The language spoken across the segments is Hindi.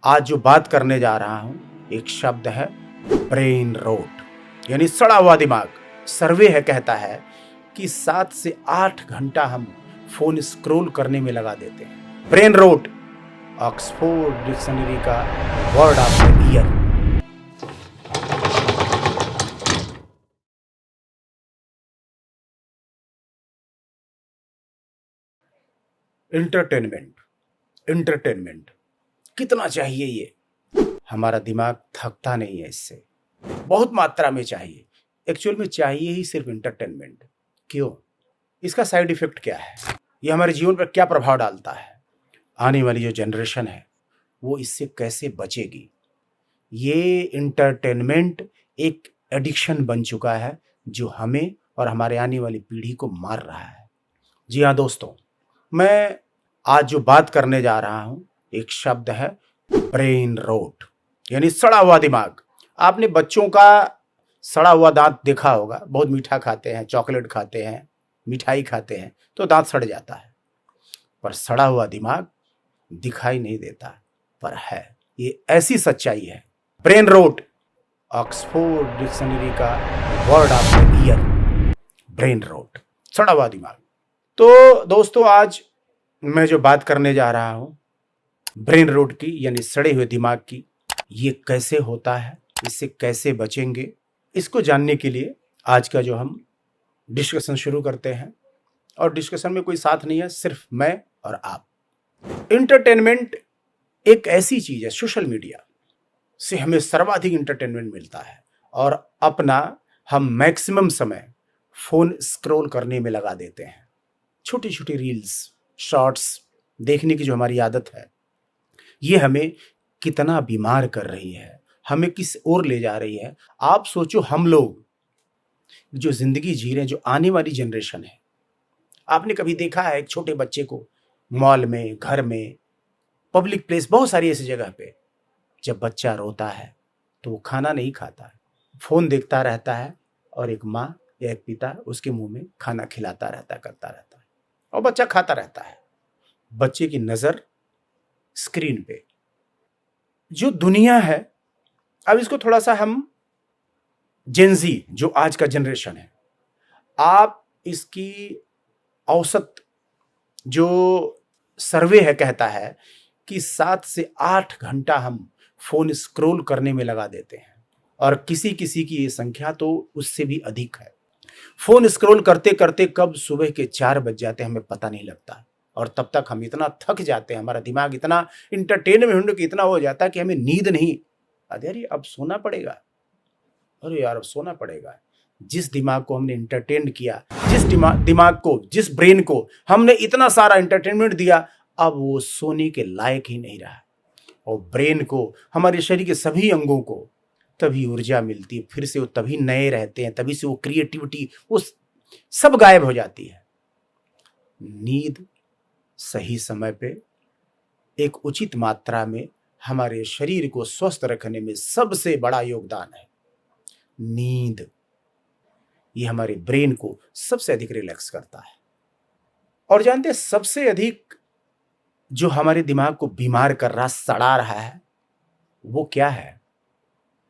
आज जो बात करने जा रहा हूं एक शब्द है ब्रेन रोट, यानी सड़ा हुआ दिमाग। सर्वे है कहता है कि 7 से 8 घंटा हम फोन स्क्रॉल करने में लगा देते हैं। ब्रेन रोट ऑक्सफोर्ड डिक्शनरी का word of the year. Entertainment कितना चाहिए ये? हमारा दिमाग थकता नहीं है इससे, बहुत मात्रा में चाहिए। एक्चुअल में चाहिए ही सिर्फ एंटरटेनमेंट। क्यों? इसका साइड इफेक्ट क्या है? ये हमारे जीवन पर क्या प्रभाव डालता है? आने वाली जो जनरेशन है वो इससे कैसे बचेगी? ये एंटरटेनमेंट एक एडिक्शन बन चुका है जो हमें और हमारे आने वाली पीढ़ी को मार रहा है। जी हाँ दोस्तों, मैं आज जो बात करने जा रहा हूं एक शब्द है ब्रेन रोट, यानी सड़ा हुआ दिमाग। आपने बच्चों का सड़ा हुआ दांत देखा होगा। बहुत मीठा खाते हैं, चॉकलेट खाते हैं, मिठाई खाते हैं तो दांत सड़ जाता है, पर सड़ा हुआ दिमाग दिखाई नहीं देता, पर है। ये ऐसी सच्चाई है। ब्रेन रोट ऑक्सफोर्ड डिक्शनरी का word of the year, brain rot, सड़ा हुआ दिमाग। तो दोस्तों, आज मैं जो बात करने जा रहा हूं ब्रेन रोट की, यानी सड़े हुए दिमाग की। ये कैसे होता है, इससे कैसे बचेंगे, इसको जानने के लिए आज का जो हम डिस्कशन शुरू करते हैं। और डिस्कशन में कोई साथ नहीं है, सिर्फ मैं और आप। एंटरटेनमेंट एक ऐसी चीज है, सोशल मीडिया से हमें सर्वाधिक एंटरटेनमेंट मिलता है और अपना हम मैक्सिमम समय फोन स्क्रॉल करने में लगा देते हैं। छोटी छोटी रील्स, शॉर्ट्स देखने की जो हमारी आदत है, ये हमें कितना बीमार कर रही है, हमें किस ओर ले जा रही है। आप सोचो, हम लोग जो जिंदगी जी रहे हैं, जो आने वाली जनरेशन है, आपने कभी देखा है एक छोटे बच्चे को मॉल में, घर में, पब्लिक प्लेस, बहुत सारी ऐसी जगह पे जब बच्चा रोता है तो वो खाना नहीं खाता है, फोन देखता रहता है और एक माँ या एक पिता उसके मुंह में खाना खिलाता रहता, करता रहता है और बच्चा खाता रहता है। बच्चे की नजर स्क्रीन पे। जो दुनिया है, अब इसको थोड़ा सा हम जेनजी, जो आज का जनरेशन है, आप इसकी औसत जो सर्वे है कहता है कि 7 से 8 घंटा हम फोन स्क्रॉल करने में लगा देते हैं और किसी किसी की ये संख्या तो उससे भी अधिक है। फोन स्क्रॉल करते करते कब सुबह के 4 बज जाते हैं हमें पता नहीं लगता, और तब तक हम इतना थक जाते हैं, हमारा दिमाग इतना एंटरटेनमेंट इतना हो जाता है कि हमें नींद नहीं। अरे अब सोना पड़ेगा, अरे यार अब सोना पड़ेगा। जिस दिमाग को हमने एंटरटेन किया, जिस दिमाग को, जिस ब्रेन को हमने इतना सारा एंटरटेनमेंट दिया, अब वो सोने के लायक ही नहीं रहा। और ब्रेन को, हमारे शरीर के सभी अंगों को तभी ऊर्जा मिलती है, फिर से वो तभी नए रहते हैं, तभी से वो क्रिएटिविटी, वो सब गायब हो जाती है। नींद सही समय पे, एक उचित मात्रा में हमारे शरीर को स्वस्थ रखने में सबसे बड़ा योगदान है नींद। ये हमारे ब्रेन को सबसे अधिक रिलैक्स करता है। और जानते हैं, सबसे अधिक जो हमारे दिमाग को बीमार कर रहा, सड़ा रहा है, वो क्या है?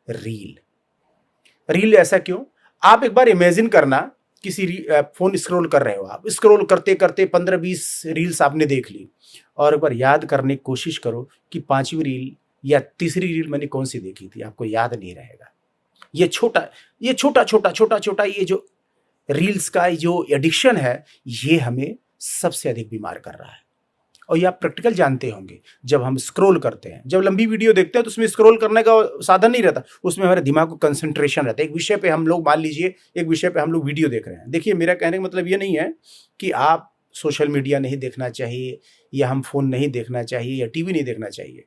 रील। ऐसा क्यों? आप एक बार इमेजिन करना, किसी फोन स्क्रॉल कर रहे हो, आप स्क्रॉल करते करते 15-20 रील्स आपने देख ली, और एक बार याद करने की कोशिश करो कि 5वीं रील या तीसरी रील मैंने कौन सी देखी थी। आपको याद नहीं रहेगा। ये छोटा ये जो रील्स का जो एडिक्शन है, ये हमें सबसे अधिक बीमार कर रहा है। और ये आप प्रैक्टिकल जानते होंगे, जब हम स्क्रॉल करते हैं, जब लंबी वीडियो देखते हैं तो उसमें स्क्रॉल करने का साधन नहीं रहता, उसमें हमारे दिमाग को कंसंट्रेशन रहता है। एक विषय पे हम लोग, मान लीजिए एक विषय पे हम लोग वीडियो देख रहे हैं। देखिए, मेरा कहने का मतलब ये नहीं है कि आप सोशल मीडिया नहीं देखना चाहिए, या हम फोन नहीं देखना चाहिए, या टीवी नहीं देखना चाहिए,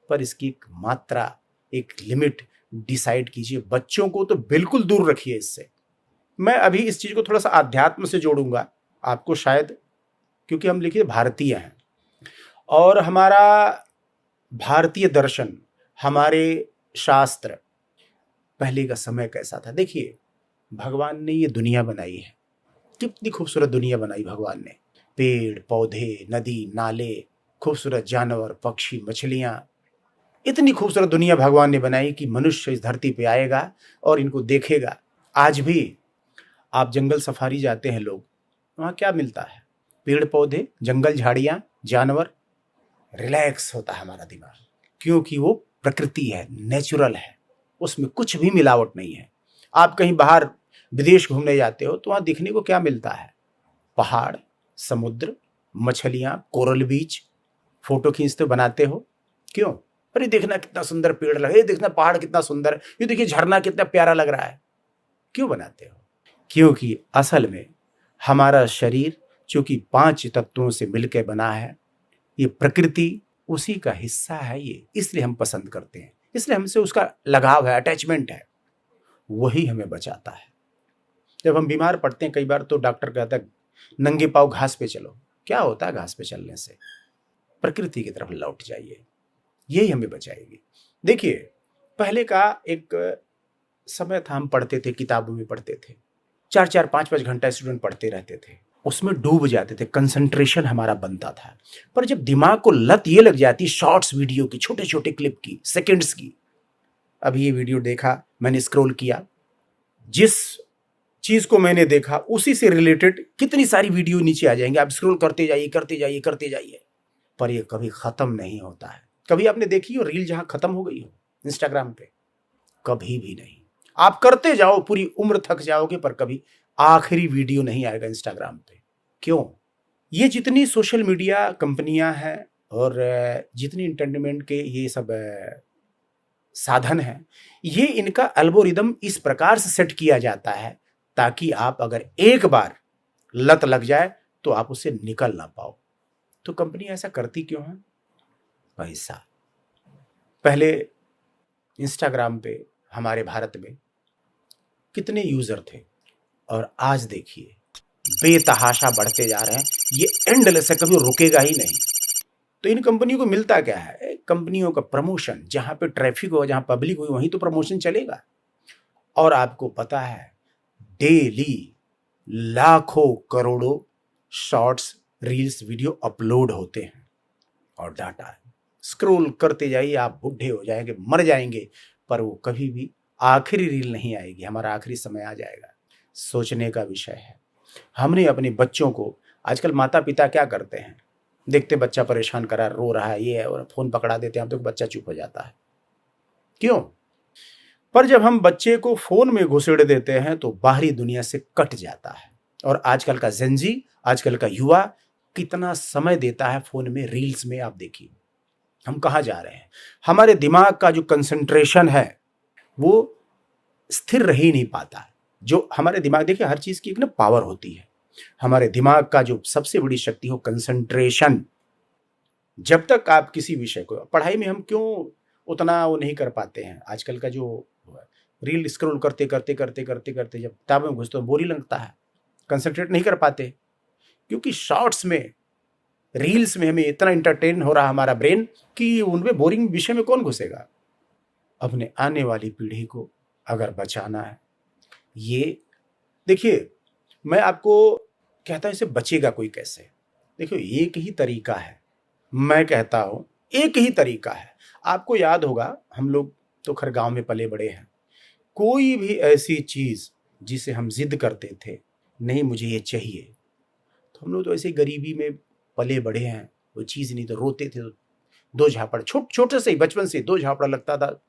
पर इसकी एक मात्रा, एक लिमिट डिसाइड कीजिए। बच्चों को तो बिल्कुल दूर रखिए इससे। मैं अभी इस चीज को थोड़ा सा अध्यात्म से जोड़ूंगा आपको, शायद क्योंकि हम लिखिए भारतीय हैं, और हमारा भारतीय दर्शन, हमारे शास्त्र, पहले का समय कैसा था। देखिए, भगवान ने ये दुनिया बनाई है, कितनी खूबसूरत दुनिया बनाई भगवान ने। पेड़ पौधे, नदी नाले, खूबसूरत जानवर, पक्षी, मछलियां, इतनी खूबसूरत दुनिया भगवान ने बनाई कि मनुष्य इस धरती पे आएगा और इनको देखेगा। आज भी आप जंगल सफारी जाते हैं लोग, वहाँ क्या मिलता है? पेड़ पौधे, जंगल झाड़ियाँ, जानवर। रिलैक्स होता है हमारा दिमाग, क्योंकि वो प्रकृति है, नेचुरल है, उसमें कुछ भी मिलावट नहीं है। आप कहीं बाहर विदेश घूमने जाते हो तो वहाँ दिखने को क्या मिलता है? पहाड़, समुद्र, मछलियाँ, कोरल बीच। फोटो खींचते बनाते हो, क्यों? अरे देखना कितना सुंदर पेड़ लगे, ये देखना पहाड़ कितना सुंदर, ये देखिए झरना कितना प्यारा लग रहा है। क्यों बनाते हो? क्योंकि असल में हमारा शरीर चूंकि 5 तत्वों से मिलकर बना है, ये प्रकृति उसी का हिस्सा है ये, इसलिए हम पसंद करते हैं, इसलिए हमसे उसका लगाव है, अटैचमेंट है, वही हमें बचाता है। जब हम बीमार पड़ते हैं कई बार तो डॉक्टर कहता है नंगे पांव घास पे चलो। क्या होता है घास पे चलने से? प्रकृति की तरफ लौट जाइए, यही हमें बचाएगी। देखिए, पहले का एक समय था, हम पढ़ते थे, किताबों में पढ़ते थे, 4-4, 5-5 घंटा स्टूडेंट पढ़ते रहते थे, उसमें डूब जाते थे, कंसंट्रेशन हमारा बनता था। पर जब दिमाग को लत ये लग जाती शॉर्ट्स वीडियो की, छोटे छोटे क्लिप की, सेकंड्स की, अभी ये वीडियो देखा, मैंने स्क्रॉल किया, जिस चीज को मैंने देखा उसी से रिलेटेड कितनी सारी वीडियो नीचे आ जाएंगे, आप स्क्रॉल करते जाइए करते जाइए करते जाइए, पर ये कभी खत्म नहीं होता है। कभी आपने देखी हो रील जहां खत्म हो गई हो इंस्टाग्राम पे? कभी भी नहीं। आप करते जाओ, पूरी उम्र थक जाओगे, पर कभी आखिरी वीडियो नहीं आएगा इंस्टाग्राम पे। क्यों? ये जितनी सोशल मीडिया कंपनियां हैं और जितनी इंटरटेनमेंट के ये सब साधन हैं, ये इनका एल्गोरिदम इस प्रकार से सेट किया जाता है ताकि आप अगर एक बार लत लग जाए तो आप उससे निकल ना पाओ। तो कंपनी ऐसा करती क्यों है? पैसा। पहले इंस्टाग्राम पे हमारे भारत में कितने यूजर थे और आज देखिए बेतहाशा बढ़ते जा रहे हैं, ये एंडलेस है, कभी रुकेगा ही नहीं। तो इन कंपनियों को मिलता क्या है? कंपनियों का प्रमोशन, जहां पे ट्रैफिक हो, जहां पब्लिक हो, वहीं तो प्रमोशन चलेगा। और आपको पता है डेली लाखों करोड़ों शॉर्ट्स, रील्स, वीडियो अपलोड होते हैं और डाटा है, स्क्रॉल करते जाइए, आप बूढ़े हो जाएंगे, मर जाएंगे, पर वो कभी भी आखिरी रील नहीं आएगी, हमारा आखिरी समय आ जाएगा। सोचने का विषय है। हमने अपने बच्चों को, आजकल माता पिता क्या करते हैं, देखते बच्चा परेशान करा, रो रहा है, ये है, और फोन पकड़ा देते हैं, हम तो बच्चा चुप हो जाता है। क्यों? पर जब हम बच्चे को फोन में घुसेड़ देते हैं तो बाहरी दुनिया से कट जाता है। और आजकल का जेनजी, आजकल का युवा कितना समय देता है फोन में, रील्स में। आप देखिए हम कहाँ जा रहे हैं। हमारे दिमाग का जो कंसंट्रेशन है वो स्थिर रह ही नहीं पाता। जो हमारे दिमाग, देखिए हर चीज की एक ना पावर होती है। हमारे दिमाग का जो सबसे बड़ी शक्ति हो कंसंट्रेशन। जब तक आप किसी विषय को, पढ़ाई में हम क्यों उतना वो नहीं कर पाते हैं? आजकल का जो रील स्क्रॉल करते करते करते करते करते जब किताब में घुसते बोरिंग लगता है, कंसंट्रेट नहीं कर पाते, क्योंकि शॉर्ट्स में, रील्स में हमें इतना इंटरटेन हो रहा हमारा ब्रेन कि उनमें बोरिंग विषय में कौन घुसेगा। अपने आने वाली पीढ़ी को अगर बचाना है, ये देखिए मैं आपको कहता हूं, इससे बचेगा कोई कैसे? देखिए एक ही तरीका है, मैं कहता हूं एक ही तरीका है। आपको याद होगा, हम लोग तो खैर गांव में पले बड़े हैं, कोई भी ऐसी चीज जिसे हम जिद करते थे, नहीं मुझे ये चाहिए, तो हम लोग तो ऐसे गरीबी में पले बड़े हैं, वो चीज नहीं तो रोते थे, तो 2 झापड़, छोटे से ही बचपन से 2 झापड़ा लगता था,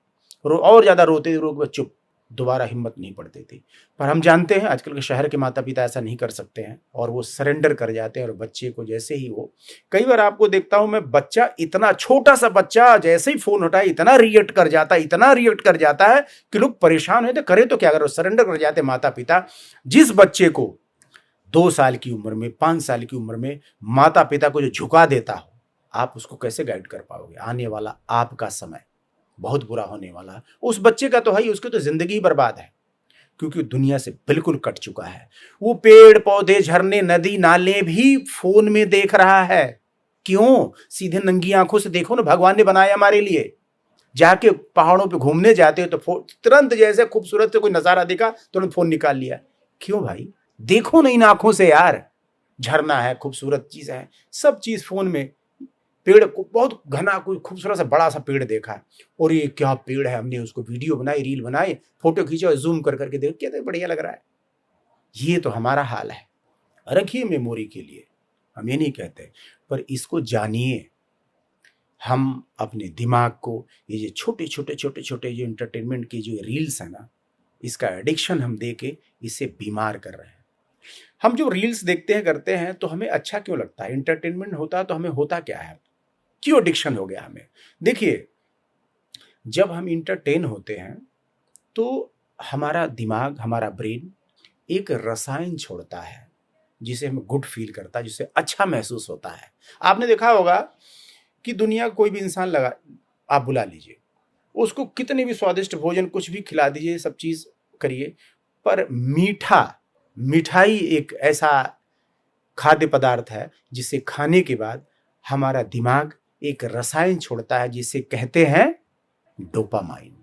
और ज्यादा रोते थे, रो चुप, दोबारा हिम्मत नहीं पड़ती थी। पर हम जानते हैं आजकल के शहर के माता पिता ऐसा नहीं कर सकते हैं और वो सरेंडर कर जाते हैं। और बच्चे को जैसे ही वो, कई बार आपको देखता हूं मैं, बच्चा, इतना छोटा सा बच्चा जैसे ही फोन उठाए इतना रिएक्ट कर जाता है, इतना रिएक्ट कर जाता है कि लोग परेशान होते, करे तो क्या करो, सरेंडर कर जाते माता पिता। जिस बच्चे को 2 साल की उम्र में, 5 साल की उम्र में माता पिता को जो झुका देता हो, आप उसको कैसे गाइड कर पाओगे? आने वाला आपका समय बहुत बुरा होने वाला। उस बच्चे का तो है ही, उसकी तो जिंदगी बर्बाद है, क्योंकि दुनिया से बिल्कुल कट चुका है। वो पेड़ पौधे, झरने, नदी नाले भी फोन में देख रहा है। क्यों? सीधे नंगी आंखों से देखो ना, भगवान ने बनाया हमारे लिए। जाके पहाड़ों पे घूमने जाते हो तो तुरंत जैसे खूबसूरत से कोई नजारा दिखा, तुरंत फोन निकाल लिया। क्यों भाई? देखो ना इन आंखों से यार, झरना है, खूबसूरत चीज है, सब चीज फोन में। पेड़ को बहुत घना कोई खूबसूरत सा बड़ा सा पेड़ देखा और ये क्या पेड़ है, हमने उसको वीडियो बनाई, रील बनाई, फोटो खींचा और जूम कर करके देख के बढ़िया लग रहा है। ये तो हमारा हाल है। रखिए मेमोरी के लिए, हम ये नहीं कहते, पर इसको जानिए। हम अपने दिमाग को ये जो छोटे छोटे छोटे छोटे जो एंटरटेनमेंट की जो रील्स है ना, इसका एडिक्शन हम दे के इसे बीमार कर रहे हैं। हम जो रील्स देखते हैं करते हैं तो हमें अच्छा क्यों लगता है? एंटरटेनमेंट होता है तो हमें होता क्या है? क्यों एडिक्शन हो गया हमें? देखिए, जब हम इंटरटेन होते हैं तो हमारा दिमाग, हमारा ब्रेन एक रसायन छोड़ता है जिसे हमें गुड फील करता है, जिसे अच्छा महसूस होता है। आपने देखा होगा कि दुनिया कोई भी इंसान लगा, आप बुला लीजिए, उसको कितने भी स्वादिष्ट भोजन कुछ भी खिला दीजिए, सब चीज करिए, पर मिठाई एक ऐसा खाद्य पदार्थ है जिसे खाने के बाद हमारा दिमाग एक रसायन छोड़ता है जिसे कहते हैं डोपामाइन।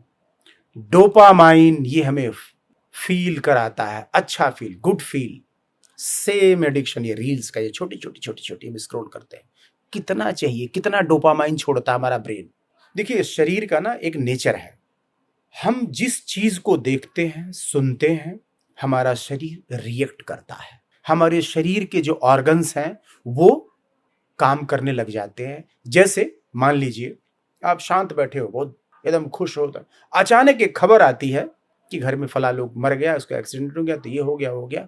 डोपामाइन ये हमें फील कराता है, अच्छा feel, good feel. Same addiction ये रील्स का, ये छोटी छोटी छोटी छोटी हम स्क्रॉल करते हैं, कितना चाहिए, कितना डोपामाइन छोड़ता है हमारा ब्रेन। देखिए, शरीर का ना एक नेचर है, हम जिस चीज को देखते हैं, सुनते हैं, हमारा शरीर रिएक्ट करता है। हमारे शरीर के जो ऑर्गन्स हैं वो काम करने लग जाते हैं। जैसे मान लीजिए आप शांत बैठे हो, बहुत एकदम खुश हो, तो अचानक एक खबर आती है कि घर में फला लोग मर गया, उसका एक्सीडेंट हो गया, तो ये हो गया।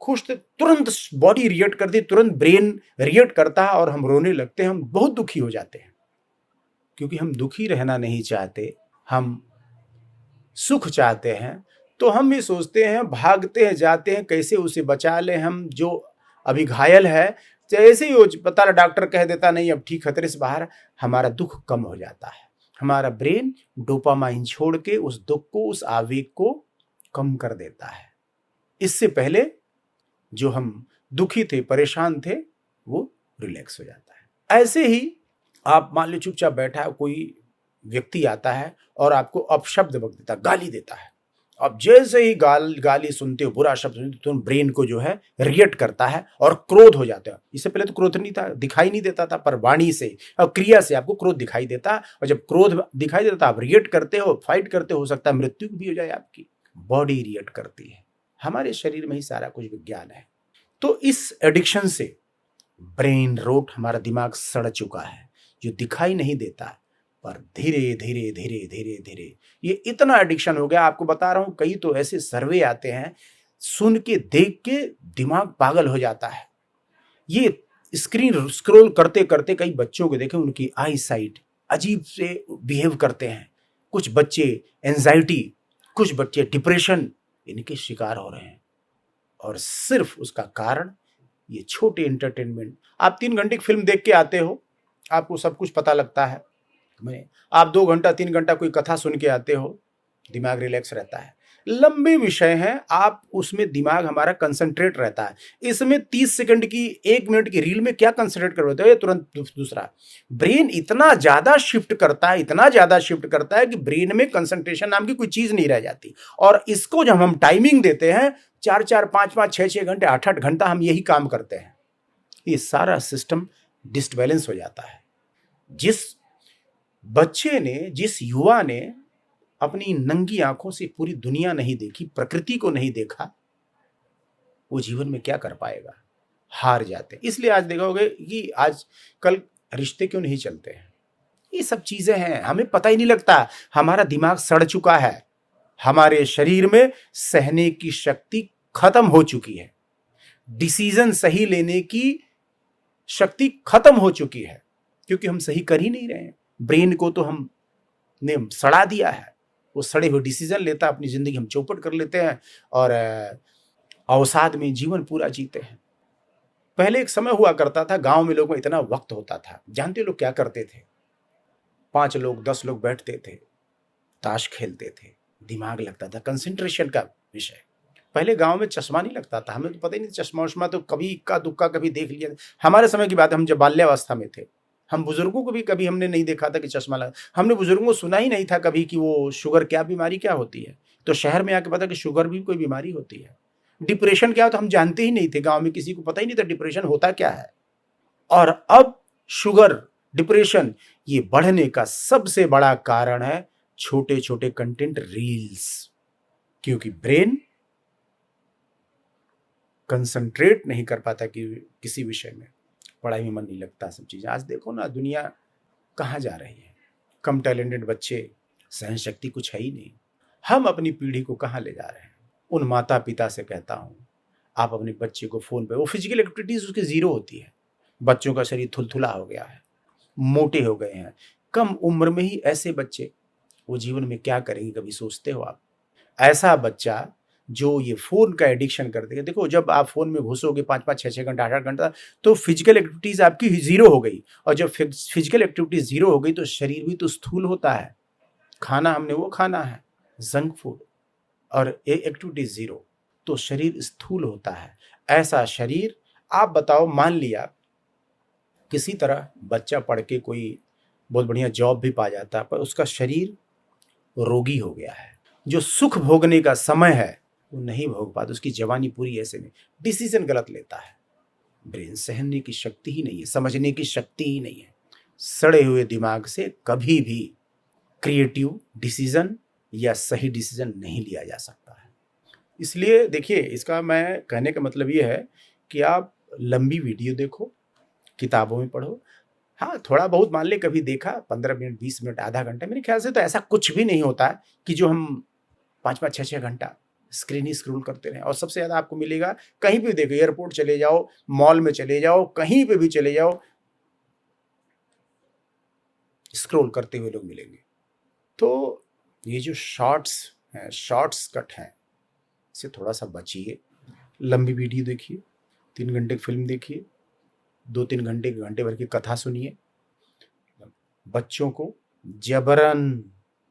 खुश थे, तुरंत बॉडी रिएक्ट करती है, तुरंत ब्रेन रिएक्ट करता है और हम रोने लगते हैं, हम बहुत दुखी हो जाते हैं। क्योंकि हम दुखी रहना नहीं चाहते, हम सुख चाहते हैं, तो हम भी सोचते हैं, भागते हैं, जाते हैं, कैसे उसे बचा लें। हम जो अभी घायल है, जैसे ही वो पता डॉक्टर कह देता नहीं अब ठीक, खतरे से बाहर, हमारा दुख कम हो जाता है। हमारा ब्रेन डोपामाइन छोड़ के उस दुख को, उस आवेग को कम कर देता है। इससे पहले जो हम दुखी थे, परेशान थे, वो रिलैक्स हो जाता है। ऐसे ही आप मान लो चुपचाप बैठा है, कोई व्यक्ति आता है और आपको अपशब्द बक देता, गाली देता है। अब जैसे ही गाली सुनते हो, बुरा शब्द सुनते हो, तो ब्रेन को जो है रिएक्ट करता है और क्रोध हो जाता है। इससे पहले तो क्रोध नहीं था, दिखाई नहीं देता था, पर वाणी से और क्रिया से आपको क्रोध दिखाई देता है। और जब क्रोध दिखाई देता है, आप रिएक्ट करते हो, फाइट करते हो सकता है मृत्यु भी हो जाए आपकी। बॉडी रिएक्ट करती है, हमारे शरीर में ही सारा कुछ विज्ञान है। तो इस एडिक्शन से ब्रेन रोट, हमारा दिमाग सड़ चुका है, जो दिखाई नहीं देता, पर धीरे धीरे धीरे धीरे धीरे ये इतना एडिक्शन हो गया। आपको बता रहा हूं, कई तो ऐसे सर्वे आते हैं, सुन के देख के दिमाग पागल हो जाता है। ये स्क्रीन स्क्रॉल करते करते कई बच्चों को देखें, उनकी आई साइट अजीब से बिहेव करते हैं। कुछ बच्चे एंजाइटी, कुछ बच्चे डिप्रेशन, इनके शिकार हो रहे हैं। और सिर्फ उसका कारण ये छोटे एंटरटेनमेंट। आप 3 घंटे की फिल्म देख के आते हो, आपको सब कुछ पता लगता है। आप 2 घंटा 3 घंटा कोई कथा सुन के आते हो, दिमाग रिलैक्स रहता है। लंबे विषय हैं, आप उसमें दिमाग हमारा कंसंट्रेट रहता है। इसमें 30 सेकंड की, 1 मिनट की रील में क्या कंसंट्रेट कर रहे हो, तुरंत दूसरा। ब्रेन इतना ज्यादा शिफ्ट करता है, इतना ज्यादा शिफ्ट करता है कि ब्रेन में कंसंट्रेशन नाम की कोई चीज नहीं रह जाती। और इसको जब हम टाइमिंग देते हैं, 4-4, 5-5, 6-6 घंटे, 8-8 घंटा हम यही काम करते हैं, ये सारा सिस्टम डिसबैलेंस हो जाता है। जिस बच्चे ने, जिस युवा ने अपनी नंगी आंखों से पूरी दुनिया नहीं देखी, प्रकृति को नहीं देखा, वो जीवन में क्या कर पाएगा? हार जाते। इसलिए आज देखोगे कि आज कल रिश्ते क्यों नहीं चलते हैं। ये सब चीजें हैं, हमें पता ही नहीं लगता। हमारा दिमाग सड़ चुका है, हमारे शरीर में सहने की शक्ति खत्म हो चुकी है, डिसीजन सही लेने की शक्ति खत्म हो चुकी है, क्योंकि हम सही कर ही नहीं रहे हैं। ब्रेन को तो हमने सड़ा दिया है, वो सड़े हुए डिसीजन लेता, अपनी जिंदगी हम चौपट कर लेते हैं और अवसाद में जीवन पूरा जीते हैं। पहले एक समय हुआ करता था, गांव में लोगों में इतना वक्त होता था, जानते लोग क्या करते थे? 5 लोग 10 लोग बैठते थे, ताश खेलते थे, दिमाग लगता था, कंसंट्रेशन का विषय। पहले गांव में चश्मा नहीं लगता था, हमें तो पता ही नहीं, चश्मा उश्मा तो कभी इक्का दुक्का कभी देख लिया। हमारे समय की बात है, हम जब बाल्यावस्था में थे, हम बुजुर्गों को भी कभी हमने नहीं देखा था कि चश्मा लगा। हमने बुजुर्गों को सुना ही नहीं था कभी कि वो शुगर क्या बीमारी क्या होती है। तो शहर में आके पता कि शुगर भी कोई बीमारी होती है। डिप्रेशन क्या होता हम जानते ही नहीं थे, गांव में किसी को पता ही नहीं था डिप्रेशन होता क्या है। और अब शुगर डिप्रेशन, ये बढ़ने का सबसे बड़ा कारण है छोटे छोटे कंटेंट रील्स। क्योंकि ब्रेन कंसंट्रेट नहीं कर पाता कि किसी विषय में, पढ़ाई में मन नहीं लगता, सब चीजें। आज देखो ना दुनिया कहाँ जा रही है, कम टैलेंटेड बच्चे, सहन शक्ति कुछ है ही नहीं। हम अपनी पीढ़ी को कहाँ ले जा रहे हैं। उन माता पिता से कहता हूँ, आप अपने बच्चे को फोन पे, वो फिजिकल एक्टिविटीज उसके जीरो होती है, बच्चों का शरीर थुलथुला हो गया है, मोटे हो गए हैं, कम उम्र में ही ऐसे बच्चे वो जीवन में क्या करेंगे, कभी सोचते हो आप? ऐसा बच्चा जो ये फोन का एडिक्शन कर देगा, देखो जब आप फोन में घुसोगे 5-5, 6-6 घंटा, 8-8 घंटा, तो फिजिकल एक्टिविटीज आपकी जीरो हो गई। और जब फिजिकल एक्टिविटीज जीरो हो गई तो शरीर भी तो स्थूल होता है। खाना हमने वो खाना है जंक फूड, और एक्टिविटीज जीरो, तो शरीर स्थूल होता है। ऐसा शरीर, आप बताओ, मान लिया किसी तरह बच्चा पढ़ के कोई बहुत बढ़िया जॉब भी पा जाता, पर उसका शरीर रोगी हो गया है, जो सुख भोगने का समय है वो नहीं भोग पाता, उसकी जवानी पूरी ऐसे में, डिसीजन गलत लेता है। ब्रेन सहने की शक्ति ही नहीं है, समझने की शक्ति ही नहीं है। सड़े हुए दिमाग से कभी भी क्रिएटिव डिसीजन या सही डिसीजन नहीं लिया जा सकता है। इसलिए देखिए, इसका मैं कहने का मतलब ये है कि आप लंबी वीडियो देखो, किताबों में पढ़ो। हाँ, थोड़ा बहुत मान ले कभी देखा, 15 मिनट, 20 मिनट, आधा घंटा, मेरे ख्याल से तो ऐसा कुछ भी नहीं होता है कि जो हम 5-5, 6-6 घंटा स्क्रीन ही स्क्रोल करते रहें। और सबसे ज़्यादा आपको मिलेगा, कहीं भी देखो, एयरपोर्ट चले जाओ, मॉल में चले जाओ, कहीं पे भी चले जाओ, स्क्रोल करते हुए लोग मिलेंगे। तो ये जो शॉर्ट्स हैं, शॉर्ट्स कट हैं, इससे थोड़ा सा बचिए। लंबी वीडियो देखिए, 3 घंटे की फिल्म देखिए, 2-3 घंटे भर की कथा सुनिए। बच्चों को जबरन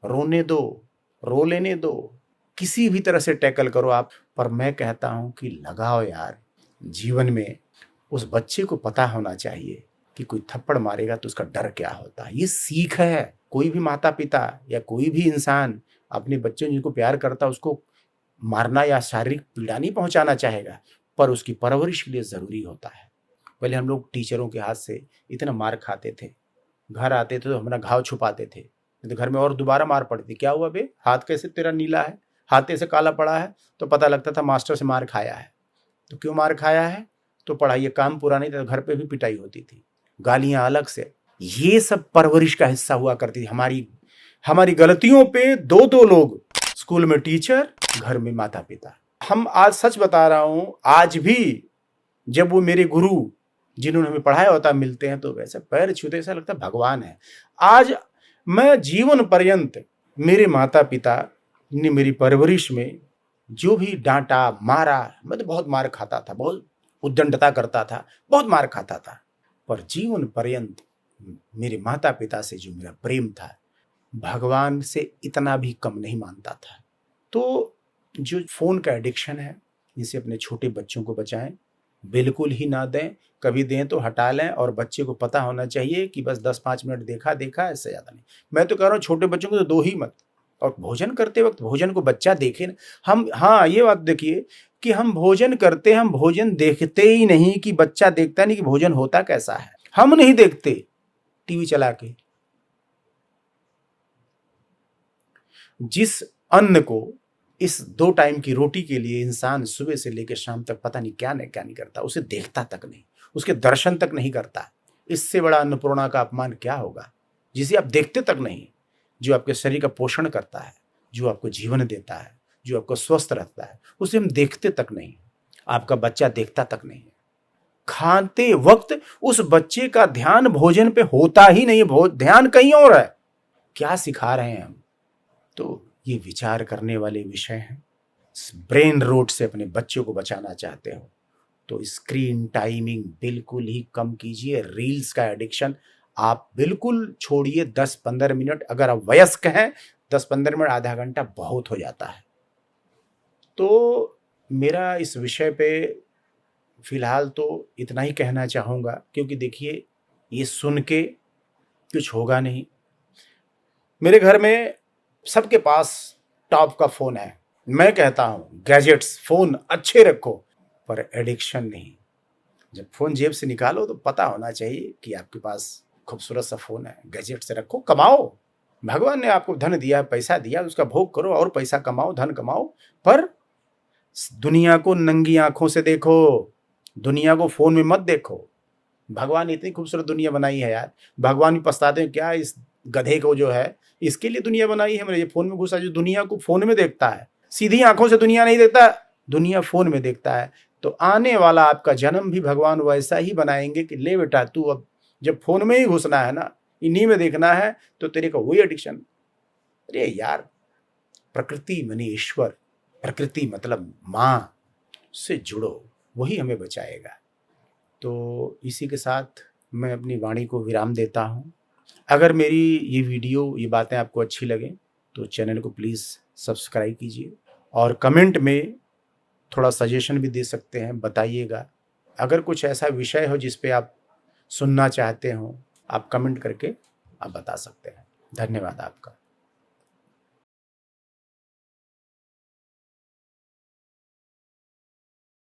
रोने दो, रो लेने दो, किसी भी तरह से टैकल करो आप, पर मैं कहता हूं कि लगाओ यार। जीवन में उस बच्चे को पता होना चाहिए कि कोई थप्पड़ मारेगा तो उसका डर क्या होता है। ये सीख है। कोई भी माता पिता या कोई भी इंसान अपने बच्चों जिनको प्यार करता है उसको मारना या शारीरिक पीड़ा नहीं पहुंचाना चाहेगा, पर उसकी परवरिश के लिए जरूरी होता है। पहले हम लोग टीचरों के हाथ से इतना मार खाते थे, घर आते थे तो हमारा घाव छुपाते थे, तो घर में और दोबारा मार पड़ती, क्या हुआ बे, हाथ कैसे तेरा नीला है, हाथ ऐसे काला पड़ा है, तो पता लगता था मास्टर से मार खाया है। तो क्यों मार खाया है, तो पढ़ाई काम पूरा नहीं था, घर पे भी पिटाई होती थी, गालियां अलग से। ये सब परवरिश का हिस्सा हुआ करती थी। हमारी गलतियों पे 2-2 लोग, स्कूल में टीचर, घर में माता पिता। हम आज सच बता रहा हूं, आज भी जब वो मेरे गुरु जिन्होंने हमें पढ़ाया होता मिलते हैं तो वैसे पैर छूते ऐसा लगता है भगवान है। आज मैं जीवन पर्यंत, मेरे माता पिता ने मेरी परवरिश में जो भी डांटा, मारा, मैं तो बहुत मार खाता था, बहुत उद्दंडता करता था, बहुत मार खाता था, पर जीवन पर्यंत मेरे माता पिता से जो मेरा प्रेम था, भगवान से इतना भी कम नहीं मानता था। तो जो फोन का एडिक्शन है, इसे अपने छोटे बच्चों को बचाएं, बिल्कुल ही ना दें, कभी दें तो हटा लें। और बच्चे को पता होना चाहिए कि बस 10-5 मिनट देखा, इससे ज़्यादा नहीं। मैं तो कह रहा हूँ छोटे बच्चों को तो दो ही मत। और भोजन करते वक्त भोजन को बच्चा देखे ना। हम, हाँ, ये बात देखिए कि हम भोजन करते, हम भोजन देखते ही नहीं, कि बच्चा देखता नहीं कि भोजन होता कैसा है। हम नहीं देखते, टीवी चला के। जिस अन्न को इस 2 टाइम की रोटी के लिए इंसान सुबह से लेकर शाम तक पता नहीं क्या नहीं करता, उसे देखता तक नहीं, उसके दर्शन तक नहीं करता, इससे बड़ा अन्नपूर्णा का अपमान क्या होगा। जिसे आप देखते तक नहीं, जो आपके शरीर का पोषण करता है, जो आपको जीवन देता है, जो आपको स्वस्थ रखता है, उसे हम देखते तक नहीं। आपका बच्चा देखता तक नहीं। खाते वक्त उस बच्चे का ध्यान भोजन पे होता ही नहीं, ध्यान कहीं और है। क्या सिखा रहे हैं हम? तो ये विचार करने वाले विषय हैं। ब्रेन रोट से अपने बच्चों को बचाना चाहते हो तो स्क्रीन टाइमिंग बिल्कुल ही कम कीजिए। रील्स का एडिक्शन आप बिल्कुल छोड़िए। 10-15 मिनट, अगर आप वयस्क हैं 10-15 मिनट, आधा घंटा बहुत हो जाता है। तो मेरा इस विषय पे फिलहाल तो इतना ही कहना चाहूँगा, क्योंकि देखिए ये सुन के कुछ होगा नहीं। मेरे घर में सबके पास टॉप का फोन है। मैं कहता हूं गैजेट्स, फोन अच्छे रखो, पर एडिक्शन नहीं। जब फोन जेब से निकालो तो पता होना चाहिए कि आपके पास खूबसूरत सा फ़ोन है, गैजेट से रखो, कमाओ। भगवान ने आपको धन दिया, पैसा दिया, उसका भोग करो और पैसा कमाओ, धन कमाओ, पर दुनिया को नंगी आंखों से देखो, दुनिया को फ़ोन में मत देखो। भगवान ने इतनी खूबसूरत दुनिया बनाई है यार, भगवान भी पछताते हैं क्या इस गधे को जो है, इसके लिए दुनिया बनाई है, मेरे ये फ़ोन में घुसा जो दुनिया को फ़ोन में देखता है, सीधी आंखों से दुनिया नहीं देखता, दुनिया फ़ोन में देखता है। तो आने वाला आपका जन्म भी भगवान वैसा ही बनाएंगे कि ले बेटा तू अब जब फ़ोन में ही घुसना है ना, इन्हीं में देखना है, तो तेरे को वही एडिक्शन। अरे यार, प्रकृति माने ईश्वर, प्रकृति मतलब माँ से जुड़ो, वही हमें बचाएगा। तो इसी के साथ मैं अपनी वाणी को विराम देता हूँ। अगर मेरी ये वीडियो, ये बातें आपको अच्छी लगें तो चैनल को प्लीज़ सब्सक्राइब कीजिए और कमेंट में थोड़ा सजेशन भी दे सकते हैं, बताइएगा। अगर कुछ ऐसा विषय हो जिस पे आप सुनना चाहते हो, आप कमेंट करके आप बता सकते हैं। धन्यवाद आपका।